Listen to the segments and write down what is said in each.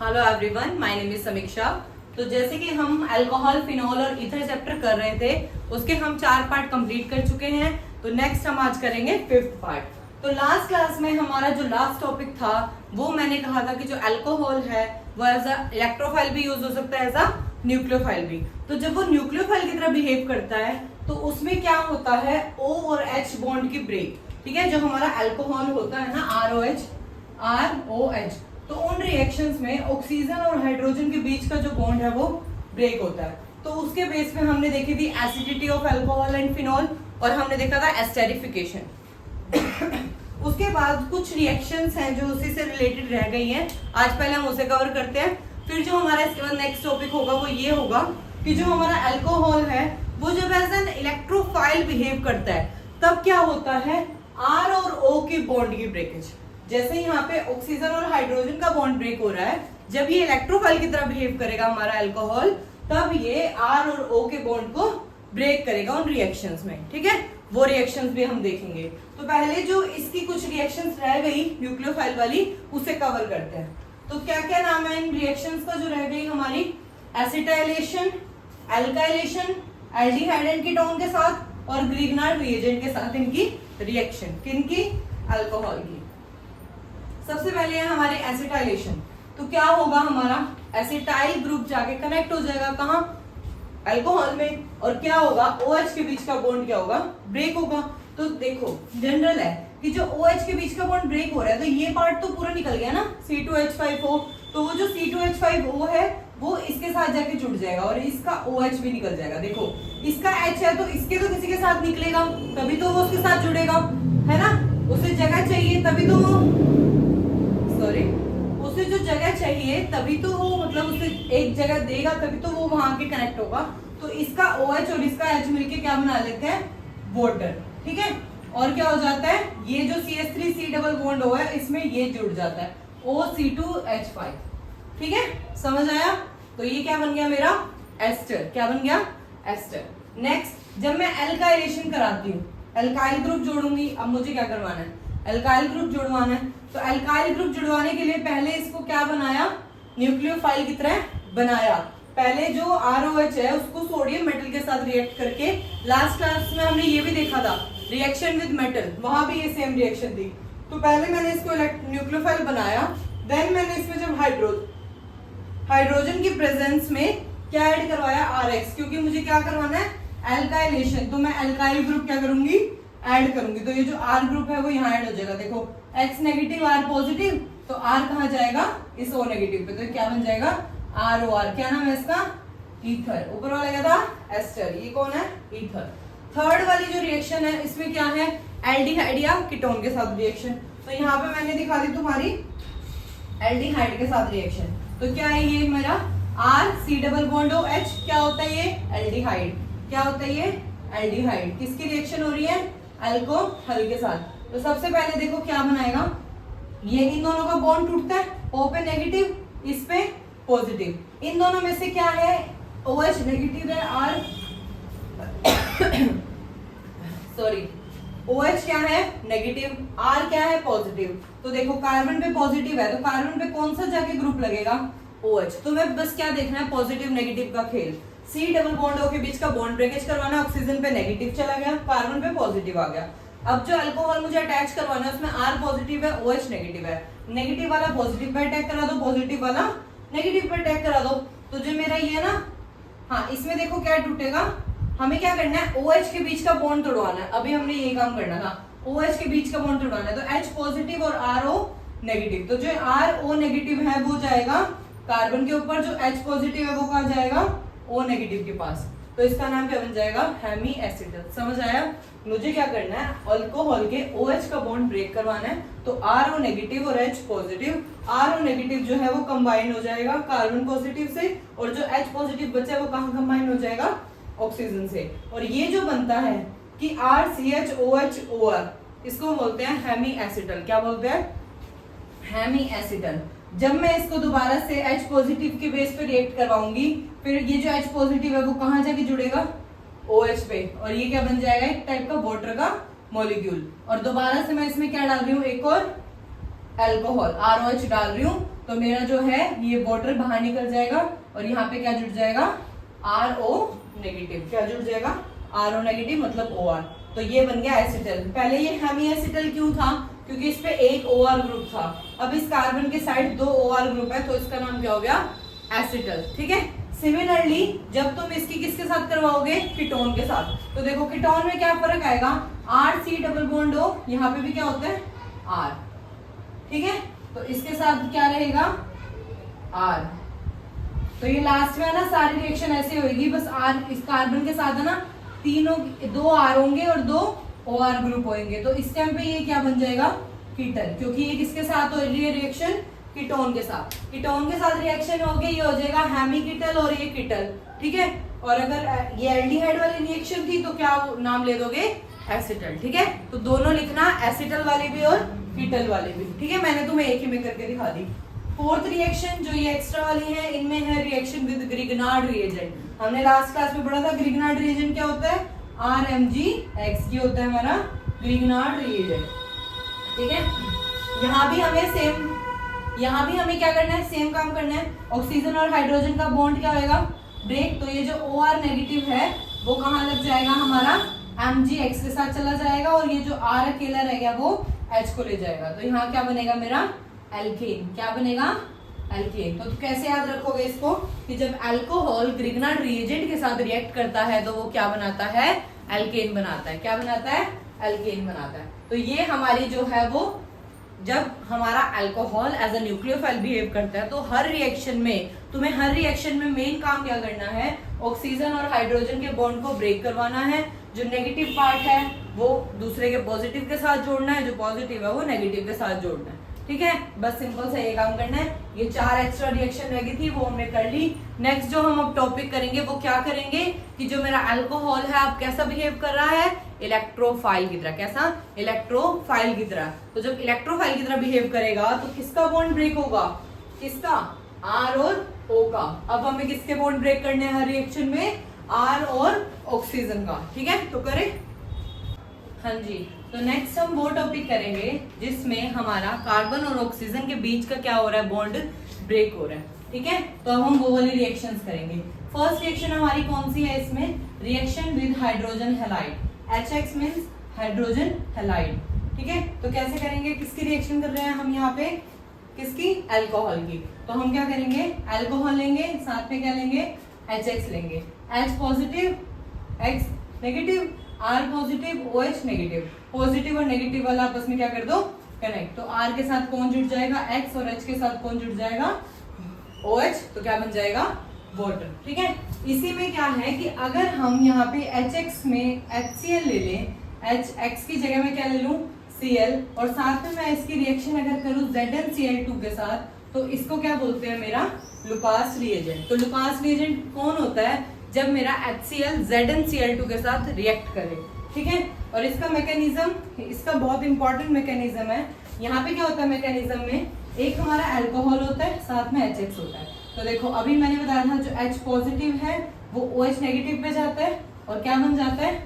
Hello everyone, my name is समीक्षा। तो जैसे कि हम अल्कोहल, फिनॉल और ईथर चैप्टर कर रहे थे, उसके हम 4 पार्ट कंप्लीट कर चुके हैं। तो नेक्स्ट हम आज करेंगे 5th पार्ट। तो लास्ट क्लास में हमारा जो लास्ट टॉपिक था वो मैंने कहा था कि जो अल्कोहल है वो एज अ इलेक्ट्रोफाइल भी यूज हो सकता है, एज अ न्यूक्लियोफाइल भी। तो जब वो न्यूक्लियोफाइल की तरह बिहेव करता है तो उसमें क्या होता है, O और H बॉन्ड की ब्रेक। ठीक है, जो हमारा अल्कोहल होता है ना, ROH, तो उन रिएक्शंस में ऑक्सीजन और हाइड्रोजन के बीच का जो बॉन्ड है वो ब्रेक होता है। तो उसके बेस पे हमने देखी थी acidity of alcohol and phenol, और हमने देखा था एस्टेरिफिकेशन। उसके बाद कुछ रिएक्शंस हैं जो उसी से रिलेटेड रह गई हैं, आज पहले हम उसे कवर करते हैं। फिर जो हमारा इसके बाद नेक्स्ट टॉपिक होगा वो ये होगा कि जो हमारा अल्कोहल है वो जब एज एन इलेक्ट्रोफाइल बिहेव करता है तब क्या होता है, R और O की बॉन्ड की ब्रेकेज। जैसे यहाँ पे ऑक्सीजन और हाइड्रोजन का बॉन्ड ब्रेक हो रहा है, जब ये इलेक्ट्रोफाइल की तरह बिहेव करेगा हमारा अल्कोहल, तब ये R और O के बॉन्ड को ब्रेक करेगा उन रिएक्शंस में। ठीक है, वो रिएक्शंस भी हम देखेंगे। तो पहले जो इसकी कुछ रिएक्शंस रह गई न्यूक्लियोफाइल वाली, उसे कवर करते हैं। तो क्या क्या नाम है इन रिएक्शंस का जो रह गई हमारी, acetylation, alkylation, aldehyde and ketone के साथ और ग्रिग्नार्ड रिएजेंट के साथ इनकी रिएक्शन, किनकी, अल्कोहल की। सबसे पहले है हमारे एसिटाइलेशन। तो क्या होगा, हमारा एसिटाइल ग्रुप जाके कनेक्ट हो जाएगा कहाँ, अल्कोहल में, और क्या होगा, OH के बीच का बॉन्ड क्या होगा, ब्रेक होगा। तो देखो जनरल है कि जो OH के बीच का बॉन्ड ब्रेक हो रहा है तो ये पार्ट तो पूरा निकल गया ना, C2H5O। तो वो जो C2H5O है वो इसके साथ जाके जुड़ जाएगा और इसका OH भी निकल जाएगा। देखो इसका H है तो इसके तो किसी के साथ निकलेगा, तभी तो वो उसके साथ जुड़ेगा, है ना। उसे जगह चाहिए तभी तो वो, उसे जो जगह चाहिए तभी तो वो, मतलब उसे एक जगह देगा तभी तो वो वहां के कनेक्ट होगा। तो इसका OH और इसका H मिलके क्या बना लेते हैं, वाटर। ठीक है, और क्या हो जाता है, ये जो CH3C डबल बॉन्ड हो है इसमें ये जुड़ जाता है OC2H5। ठीक है, समझ आया। तो ये क्या बन गया मेरा, एस्टर। क्या बन गया, एस्टर। नेक्स्ट, जब मैं एल्काइलेशन कराती हूँ, एल्काइल ग्रुप जोड़ूंगी। अब मुझे क्या करवाना है, एल्काइल ग्रुप जुड़वाना है। तो एल्काइल ग्रुप जुड़वाने के लिए पहले इसको क्या बनाया, न्यूक्लियोफाइल की तरह बनाया। पहले जो ROH है उसको सोडियम मेटल के साथ रिएक्ट करके, लास्ट क्लास में हमने ये भी देखा था रिएक्शन विद मेटल, वहां भी ये सेम रिएक्शन थी। तो पहले मैंने इसको न्यूक्लियोफाइल बनाया, देन मैंने इसमें जब हाइड्रोजन की प्रेजेंस में क्या ऐड करवाया, RX, क्योंकि मुझे क्या करवाना है, एल्काइलेशन। तो मैं एल्काइल ग्रुप क्या करूंगी, ऐड करूंगी। तो ये जो R ग्रुप है वो यहाँ ऐड हो जाएगा। देखो X नेगेटिव R पॉजिटिव, तो R कहाँ जाएगा, इस O नेगेटिव पे। तो क्या बन जाएगा, ROR। क्या नाम है इसका, ईथर। ऊपर वाला क्या था, एस्टर। ये कौन है, ईथर। थर्ड वाली जो रिएक्शन है इसमें क्या है, एल्डिहाइड या कीटोन के साथ रिएक्शन। तो यहाँ पे मैंने दिखा दी तुम्हारी एल्डिहाइड के साथ रिएक्शन। तो क्या है ये मेरा, RC डबल बॉन्ड OH, क्या होता है ये, एल्डिहाइड। क्या होता है ये, एल्डिहाइड। किसकी रिएक्शन हो रही है, अल्कोहल के साथ। तो सबसे पहले देखो क्या बनाएगा, ये इन दोनों का बॉन्ड टूटता है, O पे नेगेटिव, इस पे पॉजिटिव। इन दोनों में से क्या है, OH नेगेटिव है, OH क्या है, नेगेटिव, R क्या है, पॉजिटिव। तो देखो कार्बन पे पॉजिटिव है तो कार्बन पे कौन सा जाके ग्रुप लगेगा, OH। तो मैं बस क्या देखना है, पॉजिटिव नेगेटिव का खेल। C डबल बॉन्ड O के बीच का बॉन्ड ब्रेकेज करवाना है, ऑक्सीजन पे नेगेटिव चला गया, कार्बन पे पॉजिटिव आ गया। अब जो अल्कोहल मुझे अटैच करवाना है उसमें R पॉजिटिव है, OH नेगेटिव है। नेगेटिव वाला पॉजिटिव पे अटैक करा दो, पॉजिटिव वाला नेगेटिव पे अटैक करा दो। तो जो मेरा ये ना, हाँ इसमें देखो क्या टूटेगा, हमें क्या करना है, OH के बीच का बॉन्ड तोड़वाना है। अभी हमने ये काम करना था, OH के बीच का बॉन्ड तोड़वाना है। तो H पॉजिटिव और RO नेगेटिव। तो जो RO नेगेटिव है वो जाएगा कार्बन के ऊपर, जो H पॉजिटिव है वो कहाँ जाएगा, O नेगेटिव के पास। तो इसका नाम क्या बन जाएगा, हेमी एसिटल। समझ आया। मुझे क्या करना है, अल्कोहल के OH का बॉन्ड ब्रेक करवाना है। तो RO नेगेटिव और H पॉजिटिव, RO नेगेटिव जो है वो कंबाइन हो जाएगा कार्बन पॉजिटिव से, और जो H पॉजिटिव बचा है वो कहाँ कंबाइन हो जाएगा, ऑक्सीजन से। और ये जो बनता है कि RCHOHOR, इसको बोलते हैं हेमी एसिटल। क्या बोलते हैं, हेमी एसिटल। जब मैं इसको दोबारा से H पॉजिटिव के बेस पे रिएक्ट करवाऊंगी, फिर ये जो H पॉजिटिव है वो कहाँ जाके जुड़ेगा, OH पे, और ये क्या बन जाएगा, एक टाइप का वाटर का मॉलिक्यूल। और दोबारा से मैं इसमें क्या डाल रही हूँ, एक और अल्कोहल ROH डाल रही हूँ। तो मेरा जो है ये वाटर बाहर निकल जाएगा और यहाँ पे क्या जुड़ जाएगा, RO नेगेटिव। क्या जुड़ जाएगा, RO नेगेटिव मतलब OR। तो ये बन गया एसिटल। पहले ये हेमी एसिटल क्यों था, क्योंकि इस पे एक OR ग्रुप था। अब इस कार्बन के साइड 2 OR ग्रुप है तो इसका नाम क्या हो गया, एसिटल। ठीक है। सिमिलरली जब तुम इसकी किसके साथ करवाओगे, कीटोन के साथ, तो देखो कीटोन में क्या फर्क आएगा, RC डबल बॉन्ड O, यहाँ पे भी क्या होता है R। ठीक है, तो इसके साथ क्या रहेगा R। तो ये लास्ट में है ना सारी रिएक्शन ऐसे होगी, बस R इस कार्बन के साथ है ना तीनों 2 R होंगे और 2 OR ग्रुप होंगे। तो इस टाइम पे ये क्या बन जाएगा, कीटन, क्योंकि ये किसके साथ हो रही है रिएक्शन, कीटोन के साथ। कीटोन के साथ रिएक्शन होगी, ये हो जाएगा हेमी कीटल और ये कीटल। ठीक है। और अगर ये एल्डिहाइड वाली रिएक्शन थी तो क्या नाम ले दोगे, एसिटल। ठीक है, तो दोनों लिखना, एसिटल वाली भी और कीटल वाली भी। ठीक है, मैंने तुम्हें एक ही में करके दिखा दी। फोर्थ रिएक्शन जो ये एक्स्ट्रा वाली है, इनमें है रिएक्शन विद ग्रिगनार्ड रिएजेंट। हमने लास्ट क्लास में पढ़ा था ग्रिगनार्ड रिएजेंट क्या होता है, RMgX, ये होता है हमारा ग्रिगनार्ड रिएजेंट। ठीक है, यहाँ भी हमें क्या करना है, सेम काम करना है। ऑक्सीजन और हाइड्रोजन का बॉन्ड क्या होगा, ब्रेक। तो ये जो OR नेगेटिव है वो कहाँ लग जाएगा, हमारा MgX के साथ चला जाएगा और ये जो R अकेला रह गया वो H को ले जाएगा। तो यहाँ क्या बनेगा मेरा, एल्केन। क्या बनेगा, एल्केन। तो कैसे याद रखोगे इसको, कि जब अल्कोहल ग्रिगनार्ड रिएजेंट के साथ रिएक्ट करता है तो वो क्या बनाता है, एल्केन बनाता है। क्या बनाता है, एल्केन बनाता है। तो ये हमारी जो है वो, जब हमारा alcohol as a nucleophile behave करता है तो हर रिएक्शन में तुम्हें हर रिएक्शन में मेन काम क्या करना है, ऑक्सीजन और हाइड्रोजन के बॉन्ड को ब्रेक करवाना है। जो नेगेटिव पार्ट है वो दूसरे के पॉजिटिव के साथ जोड़ना है, जो पॉजिटिव है वो नेगेटिव के साथ जोड़ना है। ठीक है, बस सिंपल सा ये काम करना है। ये 4 एक्स्ट्रा रिएक्शन रह गई थी वो हमने कर ली। नेक्स्ट जो हम अब टॉपिक करेंगे वो क्या करेंगे, कि जो मेरा अल्कोहल है अब कैसा बिहेव कर रहा है, इलेक्ट्रोफाइल की तरह। कैसा, इलेक्ट्रोफाइल की तरह। तो जब इलेक्ट्रोफाइल की तरह बिहेव करेगा तो किसका बॉन्ड ब्रेक होगा, किसका, R और O का। अब हमें किसके बॉन्ड ब्रेक करने हैं हर रिएक्शन में, R और ऑक्सीजन का। ठीक है, तो करें। हाँ जी, तो नेक्स्ट हम वो टॉपिक करेंगे जिसमें हमारा कार्बन और ऑक्सीजन के बीच का क्या हो रहा है, बॉन्ड ब्रेक हो रहा है। ठीक है, तो अब हम वो वाली रिएक्शंस करेंगे। फर्स्ट रिएक्शन हमारी कौन सी है इसमें, reaction with hydrogen halide. HX means hydrogen halide. ठीक है, तो कैसे करेंगे, किसकी रिएक्शन कर रहे हैं हम यहाँ पे, किसकी, अल्कोहल की। तो हम क्या करेंगे, अल्कोहल लेंगे, साथ में क्या लेंगे, HX लेंगे। H positive, X negative, R positive, OH negative. Positive और नेगेटिव वाला आपस में क्या कर दो, कनेक्ट। तो R के साथ कौन जुड़ जाएगा, X, और H के साथ कौन जुड़ जाएगा, OH। तो क्या बन जाएगा, वाटर। ठीक है, इसी में क्या है कि अगर हम यहाँ पे HX में HCl ले लें, HX की जगह में क्या ले लूं, Cl, और साथ में मैं इसकी रिएक्शन अगर करूं ZnCl2 के साथ, तो इसको क्या बोलते हैं, मेरा लुकास रिएजेंट। तो लुकास रिएजेंट कौन होता है, जब मेरा HCl ZnCl2 के साथ रिएक्ट करे। ठीक है, और इसका मैकेनिज्म, इसका बहुत इंपॉर्टेंट मैकेनिज्म है। यहाँ पे क्या होता है मैकेनिज्म में, एक हमारा अल्कोहल होता है, साथ में HX होता है। तो देखो अभी मैंने बताया था जो H पॉजिटिव है वो OH नेगेटिव पे जाता है और क्या बन जाता है,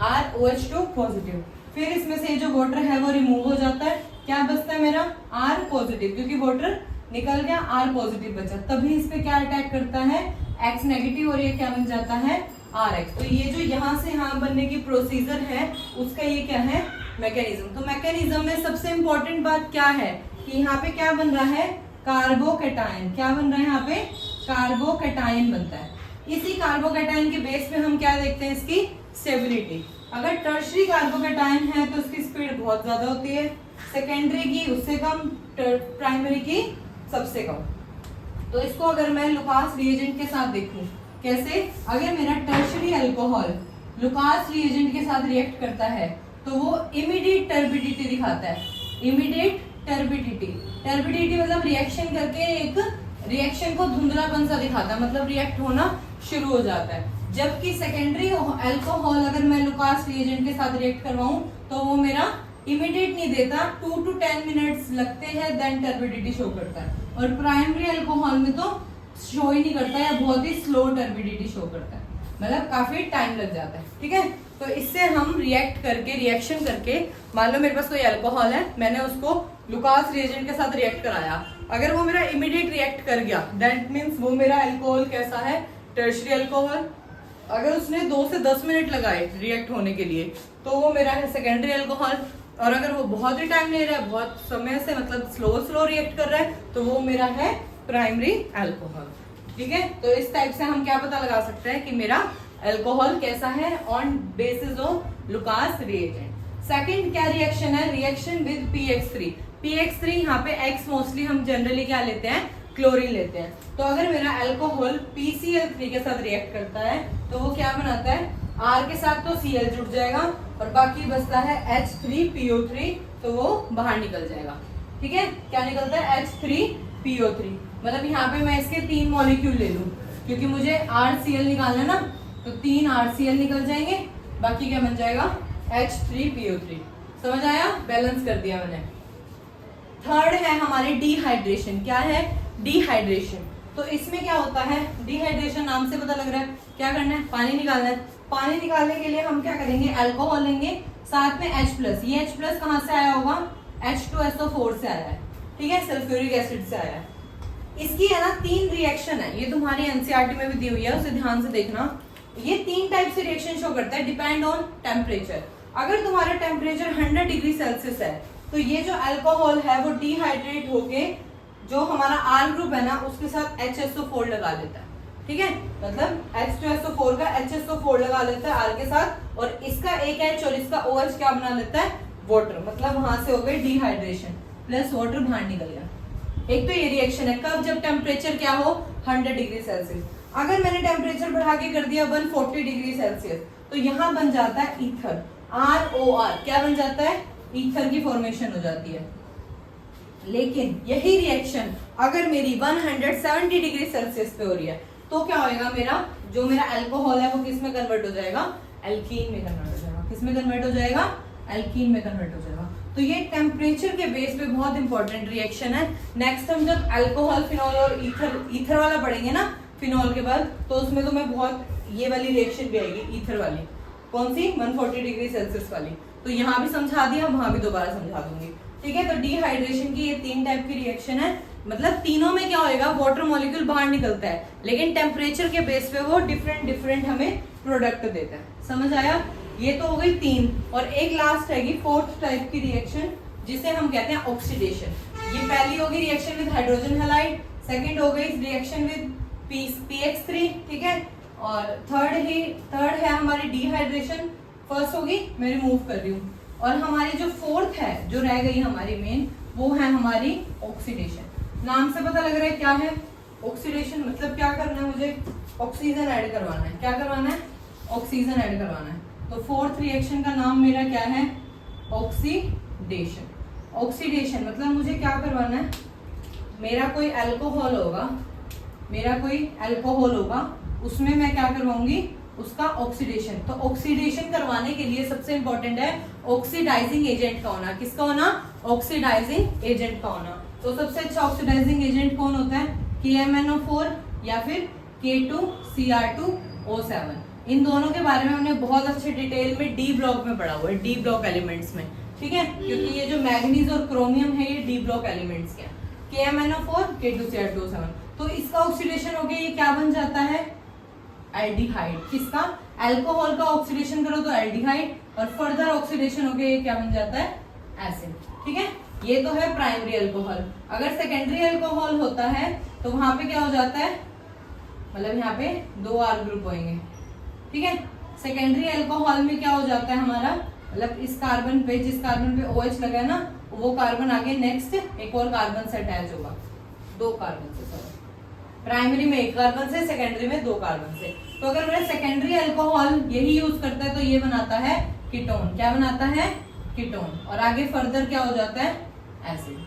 ROH2 पॉजिटिव। फिर इसमें से जो वाटर है वो रिमूव हो जाता है, क्या बचता है मेरा, R पॉजिटिव, क्योंकि वाटर निकल गया, R पॉजिटिव बचा। तभी इस पे क्या अटैक करता है, X नेगेटिव, और ये क्या बन जाता है, RX। तो ये जो यहाँ से यहाँ बनने की प्रोसीजर है उसका ये क्या है, मैकेनिज्म। तो मैकेनिज्म में सबसे इंपॉर्टेंट बात क्या है कि यहाँ पे क्या बन रहा है, कार्बोकैटायन। क्या बन रहा है यहाँ पे, कार्बोकैटायन बनता है। इसी कार्बोकैटायन के बेस पे हम क्या देखते हैं, इसकी स्टेबिलिटी। अगर टर्शरी कार्बोकैटायन है तो उसकी स्पीड बहुत ज्यादा होती है, सेकेंडरी की उससे कम, प्राइमरी की सबसे कम। तो इसको अगर मैं लुकास रिएजेंट के साथ देखूं, कैसे, अगर मेरा टर्शरी अल्कोहल लुकास रिएजेंट के साथ रिएक्ट करता है तो वो इमीडिएट टर्बिडिटी दिखाता है। इमीडिएट टर्बिडिटी, टर्बिडिटी मतलब रिएक्शन करके एक रिएक्शन को धुंधलापन सा दिखाता है, मतलब रिएक्ट होना शुरू हो जाता है। जबकि सेकेंडरी अल्कोहल अगर मैं लुकास रिएजेंट के साथ रिएक्ट करवाऊं तो वो मेरा इमीडिएट नहीं देता, 2 to 10 मिनट्स लगते हैं, देन टर्बिडिटी शो करता है। और प्राइमरी अल्कोहल में तो शो ही नहीं करता या बहुत ही स्लो टर्बिडिटी शो करता है, मतलब काफी टाइम लग जाता है। ठीक है, तो इससे हम रिएक्शन करके, मान लो मेरे पास कोई अल्कोहल है, मैंने उसको लुकास रिएजेंट के साथ रिएक्ट कराया, अगर वो मेरा इमीडिएट रिएक्ट कर गया, दैट मीन्स वो मेरा अल्कोहल कैसा है, टर्शियरी अल्कोहल। अगर उसने 2 से 10 मिनट लगाए रिएक्ट होने के लिए तो वो मेरा है सेकेंडरी अल्कोहल। और अगर वो बहुत ही टाइम ले रहा है, बहुत समय से मतलब स्लो रिएक्ट कर रहा है, तो वो मेरा है प्राइमरी अल्कोहल। ठीक है, तो इस टाइप से हम क्या पता लगा सकते हैं कि मेरा अल्कोहल कैसा है on basis of Lucas reagent. Second क्या रिएक्शन है, रिएक्शन विद PX3। PX3 यहाँ पे X मोस्टली हम जनरली क्या लेते हैं, क्लोरीन लेते हैं। तो अगर मेरा अल्कोहल PCl3 के साथ रिएक्ट करता है तो वो क्या बनाता है, R के साथ तो Cl जुड़ जाएगा और बाकी बचता है H3PO3, तो वो बाहर निकल जाएगा। ठीक है, क्या निकलता है, H3PO3। मतलब यहाँ पे मैं इसके 3 मॉलिक्यूल ले लूं, क्योंकि मुझे RCl निकालना है ना, तो 3 RCl निकल जाएंगे, बाकी क्या बन जाएगा, H3PO3। समझ आया, बैलेंस कर दिया मैंने। थर्ड है हमारे डिहाइड्रेशन। क्या है, डिहाइड्रेशन। तो इसमें क्या होता है, डिहाइड्रेशन नाम से पता लग रहा है, क्या करना है, पानी निकालना है। पानी निकालने के लिए हम क्या करेंगे, अल्कोहल लेंगे, साथ में H+। ये H+ कहाँ से आया होगा, H2SO4 से आया है। ठीक है, सल्फ्यूरिक एसिड से आया है। इसकी है ना 3 रिएक्शन है, ये तुम्हारी एनसीईआरटी में भी दी हुई है, उसे ध्यान से देखना। ये 3 टाइप से रिएक्शन शो करता है, डिपेंड ऑन टेम्परेचर। अगर तुम्हारा टेम्परेचर 100 डिग्री सेल्सियस है तो ये जो अल्कोहल है वो डिहाइड्रेट होके जो हमारा R ग्रुप है ना उसके साथ HSO4 लगा लेता है। ठीक है, मतलब H2SO4 का HSO4 लगा लेता है R के साथ, और इसका एक H और इसका OH क्या बना लेता है, वाटर। मतलब वहां से हो गई डिहाइड्रेशन, प्लस वाटर बाहर निकल गया। एक तो ये रिएक्शन है, कब, जब टेम्परेचर क्या हो, 100 डिग्री सेल्सियस। अगर मैंने टेम्परेचर बढ़ा के कर दिया 140 डिग्री सेल्सियस, तो यहाँ बन जाता है ईथर, ROR। क्या बन जाता है, ईथर की फॉर्मेशन हो जाती है। लेकिन यही रिएक्शन अगर मेरी 170 डिग्री सेल्सियस पे हो रही है तो क्या होएगा, मेरा जो मेरा अल्कोहल है वो किस में कन्वर्ट हो जाएगा, एल्कीन में कन्वर्ट हो जाएगा। किस में कन्वर्ट हो जाएगा, एल्कीन में कन्वर्ट हो जाएगा। तो ये टेम्परेचर के बेस पे बहुत इंपॉर्टेंट रिएक्शन है। नेक्स्ट हम जब अल्कोहल, फिनॉल और ईथर वाला पढ़ेंगे ना फिनॉल के बाद, तो उसमें तो मैं बहुत ये वाली रिएक्शन भी आएगी, ईथर वाली। कौन सी, 140 डिग्री सेल्सियस वाली। तो यहाँ भी समझा दिया, वहां भी दोबारा समझा दूंगी। ठीक है, तो डिहाइड्रेशन की ये 3 टाइप की रिएक्शन है। मतलब तीनों में क्या होएगा, वाटर मॉलिक्यूल बाहर निकलता है, लेकिन टेम्परेचर के बेस पे वो डिफरेंट हमें प्रोडक्ट देता है। समझ आया, ये तो हो गई 3। और एक लास्ट रहेगी 4th टाइप की रिएक्शन, जिसे हम कहते हैं ऑक्सीडेशन। ये पहली होगी reaction with hydrogen halide, second हो गई रिएक्शन विद PX3। ठीक है, और थर्ड है हमारी डिहाइड्रेशन। फर्स्ट होगी, मैं रिमूव कर रही हूँ। और हमारी जो 4th है, जो रह गई हमारी मेन, वो है हमारी ऑक्सीडेशन। नाम से पता लग रहा है क्या है ऑक्सीडेशन, मतलब क्या करना है, मुझे ऑक्सीजन ऐड करवाना है। क्या करवाना है, ऑक्सीजन ऐड करवाना है। तो 4th रिएक्शन का नाम मेरा क्या है, ऑक्सीडेशन। ऑक्सीडेशन मतलब मुझे क्या करवाना है, मेरा कोई अल्कोहल होगा, उसमें मैं क्या करवाऊंगी, उसका ऑक्सीडेशन। तो ऑक्सीडेशन करवाने के लिए सबसे इंपॉर्टेंट है ऑक्सीडाइजिंग एजेंट का होना। किसका होना, ऑक्सीडाइजिंग एजेंट का होना। तो सबसे अच्छा ऑक्सीडाइजिंग एजेंट कौन होता है, KMnO4 या फिर K2Cr2O7। इन दोनों के बारे में हमने बहुत अच्छे डिटेल में डी ब्लॉक में पढ़ा हुआ है, डी ब्लॉक एलिमेंट्स में। ठीक है, क्योंकि ये जो मैग्नीज और क्रोमियम है ये डी ब्लॉक एलिमेंट्स के हैं। KMnO4 K2Cr2O7। तो इसका ऑक्सीडेशन हो गया, ये क्या बन जाता है, एल्डिहाइड। किसका, अल्कोहल का ऑक्सीडेशन करो तो एल्डिहाइड, और फर्दर ऑक्सीडेशन हो गया ये क्या बन जाता है, एसिड। ठीक है, ये तो है प्राइमरी अल्कोहल। अगर सेकेंडरी अल्कोहल होता है तो वहां पे क्या हो जाता है, मतलब यहाँ पे 2 R ग्रुप होंगे। ठीक है, सेकेंडरी अल्कोहल में क्या हो जाता है हमारा, मतलब इस कार्बन पे, जिस कार्बन पे OH लगा है ना, वो कार्बन आगे नेक्स्ट एक और कार्बन से अटैच होगा, 2 कार्बन से। सॉरी, प्राइमरी में 1 कार्बन से, सेकेंडरी में 2 कार्बन से। तो अगर मेरा सेकेंडरी अल्कोहल यही यूज करता है तो ये बनाता है कीटोन। क्या बनाता है, कीटोन। और आगे फर्दर क्या हो जाता है, एसिड।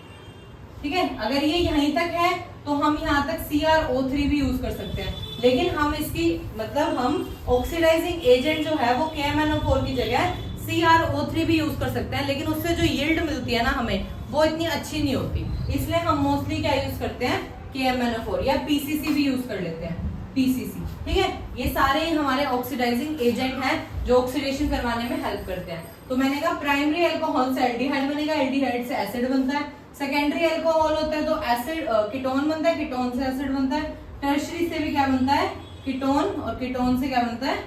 ठीक है, अगर ये यहीं तक है तो हम यहाँ तक CrO3 भी यूज कर सकते हैं, लेकिन हम इसकी मतलब हम ऑक्सीडाइजिंग एजेंट जो है वो KMnO4 की जगह CrO3 भी यूज कर सकते हैं, लेकिन उससे जो यील्ड मिलती है ना हमें, वो इतनी अच्छी नहीं होती। इसलिए हम मोस्टली क्या यूज करते हैं, KMnO4 या PCC भी यूज कर लेते हैं। पीसीसी। ठीक है, ये सारे हमारे ऑक्सीडाइजिंग एजेंट हैं जो ऑक्सीडेशन करवाने में हेल्प करते हैं। तो मैंने कहा प्राइमरी अल्कोहल से एल्डिहाइड बनेगा, एल्डिहाइड से एसिड बनता है। सेकेंडरी अल्कोहल होता है तो एसिड कीटोन बनता है, कीटोन से एसिड बनता है। टर्शरी से भी क्या बनता है, कीटोन, और कीटोन से क्या बनता है,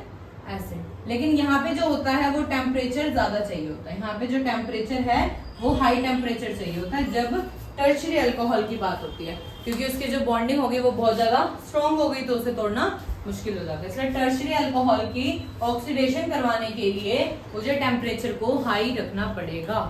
एसिड। लेकिन यहाँ पे जो होता है वो टेम्परेचर ज्यादा चाहिए होता है, यहाँ पे जो टेम्परेचर है वो हाई टेम्परेचर चाहिए होता है जब टर्शरी अल्कोहल की बात होती है, क्योंकि उसकी जो बॉन्डिंग होगी वो बहुत ज्यादा स्ट्रॉन्ग हो गई तो उसे तोड़ना मुश्किल हो जाता है। इसलिए टर्शरी अल्कोहल की ऑक्सीडेशन करवाने के लिए मुझे टेम्परेचर को हाई रखना पड़ेगा।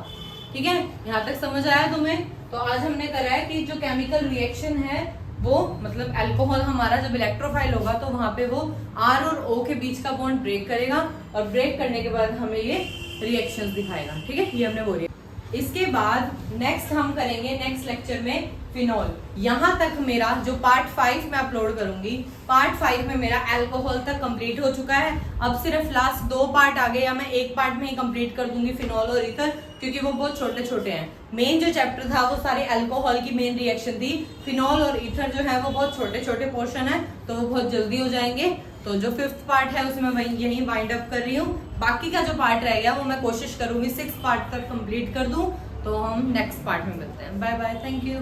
ठीक है, यहाँ तक समझ आया तुम्हें? तो आज हमने करा है कि जो केमिकल रिएक्शन है वो मतलब अल्कोहल हमारा जब इलेक्ट्रोफाइल होगा तो वहां पे वो R और O के बीच का बॉन्ड ब्रेक करेगा और ब्रेक करने के बाद हमें ये रिएक्शंस दिखाएगा। ठीक है, ये हमने बोली। इसके बाद नेक्स्ट हम करेंगे नेक्स्ट लेक्चर में फिनॉल। यहाँ तक मेरा जो पार्ट 5 में अपलोड करूंगी, पार्ट 5 में मेरा अल्कोहल तक कंप्लीट हो चुका है। अब सिर्फ लास्ट 2 पार्ट आ गए, या मैं एक पार्ट में ही कंप्लीट कर दूंगी फिनॉल और ईथर, क्योंकि वो बहुत छोटे छोटे हैं। मेन जो चैप्टर था वो सारे अल्कोहल की मेन रिएक्शन थी। फिनॉल और ईथर जो है वो बहुत छोटे छोटे पोर्शन है, तो वो बहुत जल्दी हो जाएंगे। तो जो 5th पार्ट है उसमें मैं यही वाइंड अप कर रही हूँ। बाकी का जो पार्ट रह गया वो मैं कोशिश करूंगी 6th पार्ट तक कंप्लीट कर दूं। तो हम नेक्स्ट पार्ट में मिलते हैं। Bye bye, thank you.